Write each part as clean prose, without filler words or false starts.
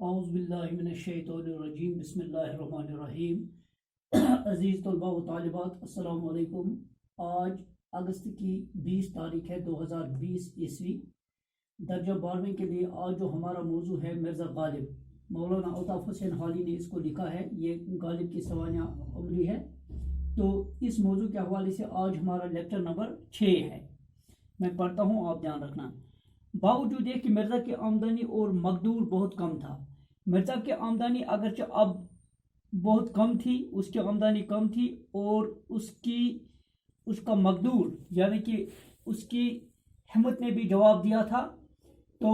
اعوذ باللہ من الشیطان الرجیم بسم اللہ الرحمن الرحیم عزیز طلباء و طالبات السلام علیکم۔ آج اگست کی 20 تاریخ ہے 2020 درجہ 12ویں کے لیے آج جو ہمارا موضوع ہے مرزا غالب، مولانا الطاف حسین حالی نے اس کو لکھا ہے، یہ غالب کی سوانح عمری ہے۔ تو اس موضوع کے حوالے سے آج ہمارا لیکچر نمبر 6 ہے، میں پڑھتا ہوں، آپ دھیان رکھنا۔ باوجود یہ کہ مرزا کی آمدنی اور مقدور بہت کم تھا، مرزا کی آمدنی اگرچہ اب بہت کم تھی، اس کی آمدنی کم تھی، اور اس کا مقدور یعنی کہ اس کی ہمت نے بھی جواب دیا تھا، تو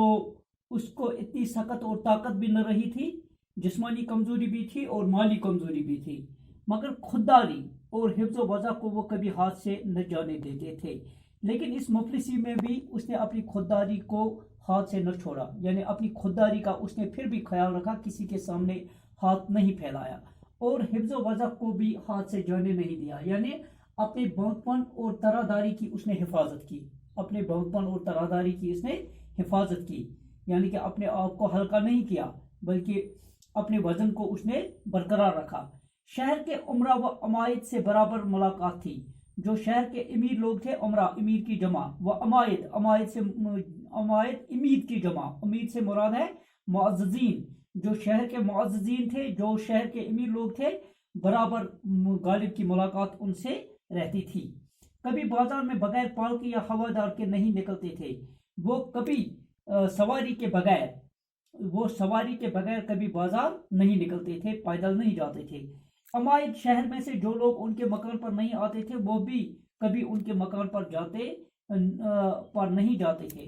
اس کو اتنی سخت اور طاقت بھی نہ رہی تھی، جسمانی کمزوری بھی تھی اور مالی کمزوری بھی تھی، مگر خودداری اور حفظ و وضع کو وہ کبھی ہاتھ سے نہ جانے دیتے تھے۔ لیکن اس مفلسی میں بھی اس نے اپنی خودداری کو ہاتھ سے نہ چھوڑا، یعنی اپنی خودداری کا اس نے پھر بھی خیال رکھا، کسی کے سامنے ہاتھ نہیں پھیلایا، اور حفظ و وضع کو بھی ہاتھ سے جانے نہیں دیا، یعنی اپنے بڑکپن اور تراداری کی اس نے حفاظت کی، اپنے بڑکپن اور تراداری کی اس نے حفاظت کی، یعنی کہ اپنے آپ کو ہلکا نہیں کیا بلکہ اپنے وزن کو اس نے برقرار رکھا۔ شہر کے امراء و عمائد سے برابر ملاقات تھی، جو شہر کے امیر لوگ تھے، امراء امیر کی جمع، و عمائد سے امید کی جمع، امید سے مراد ہے معززین، جو شہر کے معززین تھے، جو شہر کے امیر لوگ تھے، برابر غالب کی ملاقات ان سے رہتی تھی۔ کبھی بازار میں بغیر پالکی یا ہوادار کے نہیں نکلتے تھے، وہ کبھی سواری کے بغیر کبھی بازار نہیں نکلتے تھے، پیدل نہیں جاتے تھے۔ عمائد شہر میں سے جو لوگ ان کے مکان پر نہیں آتے تھے، وہ بھی کبھی ان کے مکان پر نہیں جاتے تھے۔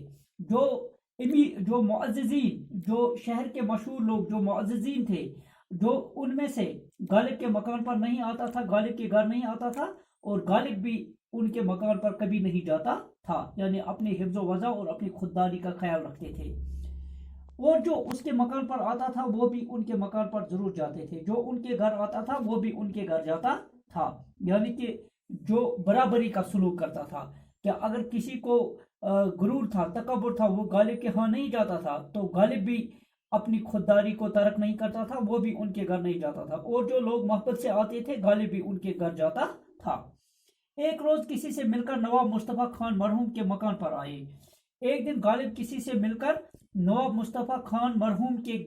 جو معززین، جو شہر کے مشہور لوگ، جو معززین تھے، جو ان میں سے غالب کے مکان پر نہیں آتا تھا، غالب کے گھر نہیں آتا تھا، اور غالب بھی ان کے مکان پر کبھی نہیں جاتا تھا، یعنی اپنے حفظ و وضع اور اپنی خودداری کا خیال رکھتے تھے۔ اور جو اس کے مکان پر آتا تھا وہ بھی ان کے مکان پر ضرور جاتے تھے، جو ان کے گھر آتا تھا وہ بھی ان کے گھر جاتا تھا، یعنی کہ جو برابری کا سلوک کرتا تھا، کہ اگر کسی کو غرور تھا، تکبر تھا، وہ غالب کے ہاں نہیں جاتا تھا، تو غالب بھی اپنی خودداری کو ترک نہیں کرتا تھا، وہ بھی ان کے گھر نہیں جاتا تھا، اور جو لوگ محبت سے آتے تھے، غالب بھی ان کے گھر جاتا تھا۔ ایک روز کسی سے مل کر نواب مصطفیٰ خان مرحوم کے مکان پر آئے۔ ایک دن غالب کسی سے مل کر نواب مصطفیٰ خان مرحوم کے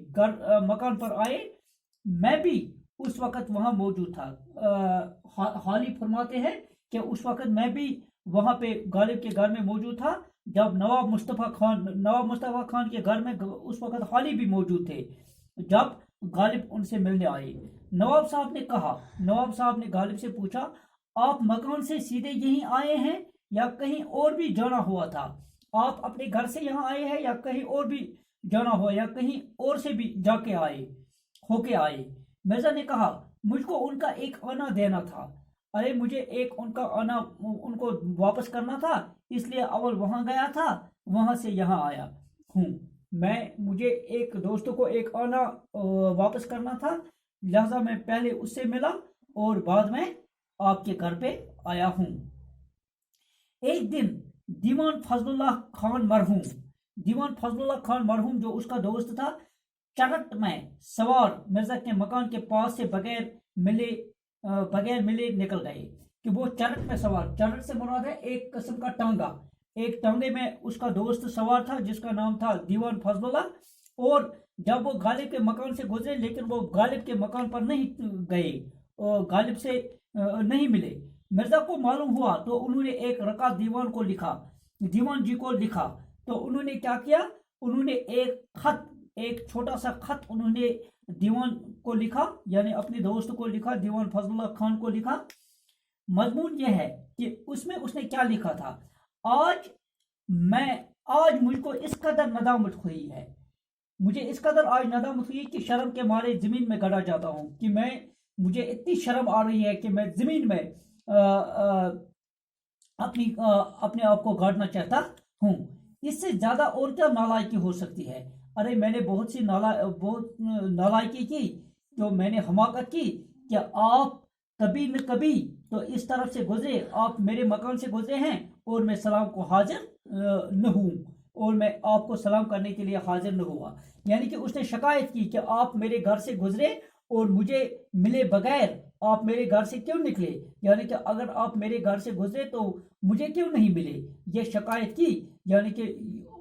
مکان پر آئے، میں بھی اس وقت وہاں موجود تھا۔ حالی فرماتے ہیں کہ اس وقت میں بھی وہاں پہ غالب کے گھر میں موجود تھا، جب نواب مصطفیٰ خان کے گھر میں اس وقت حالی بھی موجود تھے، جب غالب ان سے ملنے آئے۔ نواب صاحب نے غالب سے پوچھا، آپ مکان سے سیدھے یہیں آئے ہیں یا کہیں اور بھی جانا ہوا تھا؟ آپ اپنے گھر سے یہاں آئے ہیں یا کہیں اور بھی جانا ہوا، یا کہیں اور سے بھی ہو کے آئے؟ مرزا نے کہا، مجھ کو ان کا ایک آنا دینا تھا، مجھے ایک ان کا آنا ان کو واپس کرنا تھا، اس لیے اول وہاں گیا تھا، وہاں سے یہاں آیا ہوں۔ مجھے ایک دوست کو ایک آنا واپس کرنا تھا، لہذا میں پہلے اس سے ملا اور بعد میں آپ کے گھر پہ آیا ہوں۔ ایک دن دیوان فضل اللہ خان مرحوم جو اس کا دوست تھا، چرٹ میں سوار مرزا کے مکان کے پاس سے بغیر ملے نکل گئے، کہ وہ چرٹ میں سوار، چرٹ سے مراد ہے ایک قسم کا ٹانگا، ایک ٹانگے میں اس کا دوست سوار تھا جس کا نام تھا دیوان فضل اللہ، اور جب وہ غالب کے مکان سے گزرے، لیکن وہ غالب کے مکان پر نہیں گئے، غالب سے نہیں ملے۔ مرزا کو معلوم ہوا تو انہوں نے ایک رکعت دیوان جی کو لکھا، تو انہوں نے کیا کیا، انہوں نے ایک چھوٹا سا خط انہوں نے دیوان کو لکھا، یعنی اپنے دوست کو لکھا، دیوان فضل اللہ خان کو لکھا۔ مضمون یہ ہے کہ اس میں اس نے کیا لکھا تھا، آج مجھ کو اس قدر ندامت ہوئی ہے، مجھے اس قدر آج ندامت ہوئی کہ شرم کے مارے زمین میں گڑا جاتا ہوں، کہ مجھے اتنی شرم آ رہی ہے کہ میں زمین میں اپنے آپ کو گاڑنا چاہتا ہوں۔ اس سے زیادہ اور کیا نالائکی ہو سکتی ہے؟ میں نے بہت نالائکی کی، جو میں نے حماقت کی، کہ آپ کبھی نہ کبھی تو اس طرف سے گزرے، آپ میرے مکان سے گزرے ہیں اور میں سلام کو حاضر نہ ہوں، اور میں آپ کو سلام کرنے کے لیے حاضر نہ ہوا. یعنی کہ اس نے شکایت کی کہ آپ میرے گھر سے گزرے اور مجھے ملے بغیر آپ میرے گھر سے کیوں نکلے. یعنی کہ اگر آپ میرے گھر سے گزرے تو مجھے کیوں نہیں ملے. یہ شکایت کی. یعنی کہ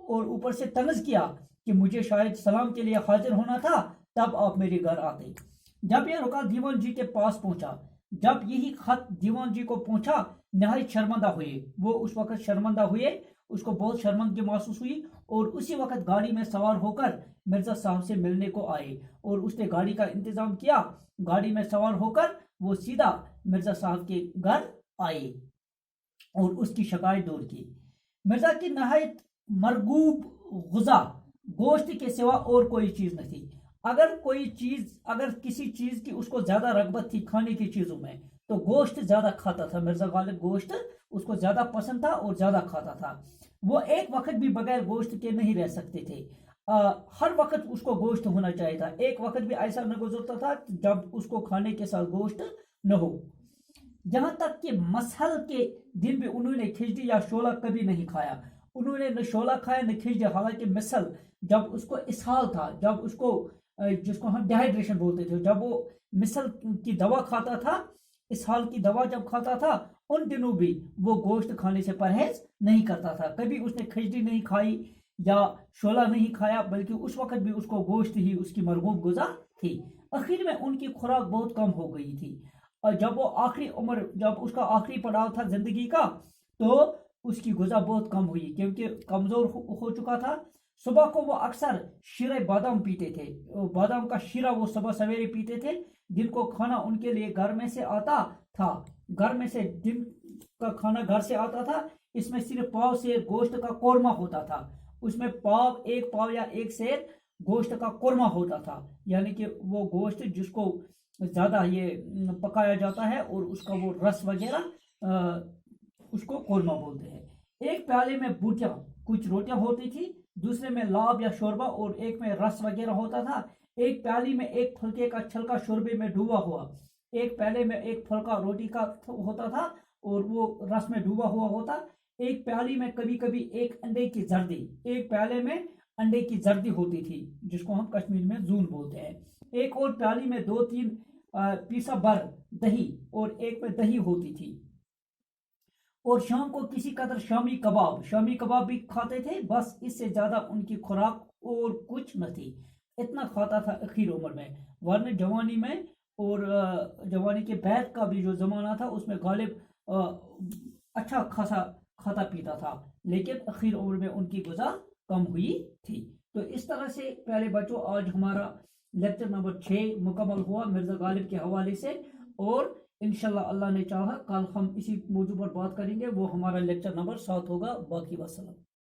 اور اوپر سے طنز کیا کہ مجھے شاید سلام کے لیے حاضر ہونا تھا تب آپ میرے گھر آتے. جب یہ رکا دیوان جی کے پاس پہنچا. جب یہی خط دیوان جی کو پہنچا نہایت شرمندہ ہوئے. وہ اس وقت شرمندہ ہوئے. اس کو بہت شرمندگی محسوس ہوئی اور اسی وقت گاڑی میں سوار ہو کر مرزا صاحب سے ملنے کو آئے اور اس نے گاڑی کا انتظام کیا. گاڑی میں سوار ہو کر وہ سیدھا مرزا صاحب کے گھر آئے اور اس کی شکایت دور کی. مرزا کی نہایت مرغوب غذا گوشت کے سوا اور کوئی چیز نہ تھی. اگر کسی چیز کی اس کو زیادہ رغبت تھی کھانے کی چیزوں میں تو گوشت زیادہ کھاتا تھا. مرزا غالب گوشت اس کو زیادہ پسند تھا اور زیادہ کھاتا تھا. وہ ایک وقت بھی بغیر گوشت کے نہیں رہ سکتے تھے. ہر وقت اس کو گوشت ہونا چاہیے تھا. ایک وقت بھی ایسا نہ گزرتا تھا جب اس کو کھانے کے ساتھ گوشت نہ ہو. جہاں تک کہ مسحل کے دن بھی انہوں نے کھچڑی یا شولہ کبھی نہیں کھایا. انہوں نے نہ شولہ کھایا نہ کھچڑی. حالانکہ مسحل جب اس کو اسہال تھا, جب اس کو جس کو ہم ڈیہائیڈریشن بولتے تھے, جب وہ مسحل کی دوا کھاتا تھا, اسہال کی دوا جب کھاتا تھا, ان دنوں بھی وہ گوشت کھانے سے پرہیز نہیں کرتا تھا. کبھی اس نے کھچڑی نہیں کھائی یا شولہ نہیں کھایا, بلکہ اس وقت بھی اس کو گوشت ہی اس کی مرغوب غذا تھی. آخر میں ان کی خوراک بہت کم ہو گئی تھی. اور جب اس کا آخری پڑاؤ تھا زندگی کا تو اس کی غذا بہت کم ہوئی کیونکہ کمزور ہو چکا تھا. صبح کو وہ اکثر شیرہ بادام پیتے تھے. بادام کا شیرہ وہ صبح سویرے پیتے تھے. جن کو کھانا ان کے لیے گھر میں سے آتا تھا. گھر میں سے جن کا کھانا گھر سے آتا تھا اس میں صرف پاؤ سیر گوشت کا قورمہ ہوتا تھا. اس میں ایک پاؤ یا ایک سیر گوشت کا قورمہ ہوتا تھا. یعنی کہ وہ گوشت جس کو زیادہ یہ پکایا جاتا ہے اور اس کا وہ رس وغیرہ اس کو قورمہ بولتے ہیں. ایک پیالے میں بوٹیاں کچھ روٹیاں ہوتی تھی, دوسرے میں لاب یا شوربہ اور ایک میں رس وغیرہ ہوتا تھا. ایک پیالی میں ایک پھلکے کا چھلکا شوربے میں ڈوبا ہوا. ایک پیالے میں ایک پھلکا روٹی کا ہوتا تھا اور وہ رس میں ڈوبا ہوا ہوتا. ایک پیالی میں کبھی کبھی ایک انڈے کی زردی. ایک پیالے میں انڈے کی زردی ہوتی تھی جس کو ہم کشمیر میں زون بولتے ہیں. ایک اور پیالی میں 2-3 پیسا بر دہی اور ایک میں دہی ہوتی تھی. اور شام کو کسی قدر شامی کباب بھی کھاتے تھے. بس اس سے زیادہ ان کی خوراک اور کچھ نہ تھی. اتنا کھاتا تھا اخیر عمر میں. ورنہ جوانی میں اور جوانی کے بعد کا بھی جو زمانہ تھا اس میں غالب اچھا خاصا کھاتا پیتا تھا, لیکن اخیر عمر میں ان کی غذا کم ہوئی تھی. تو اس طرح سے پیارے بچوں آج ہمارا لیکچر نمبر 6 مکمل ہوا مرزا غالب کے حوالے سے, اور انشاءاللہ اللہ نے چاہا کل ہم اسی موضوع پر بات کریں گے. وہ ہمارا لیکچر نمبر 7 ہوگا. باقی وسلام.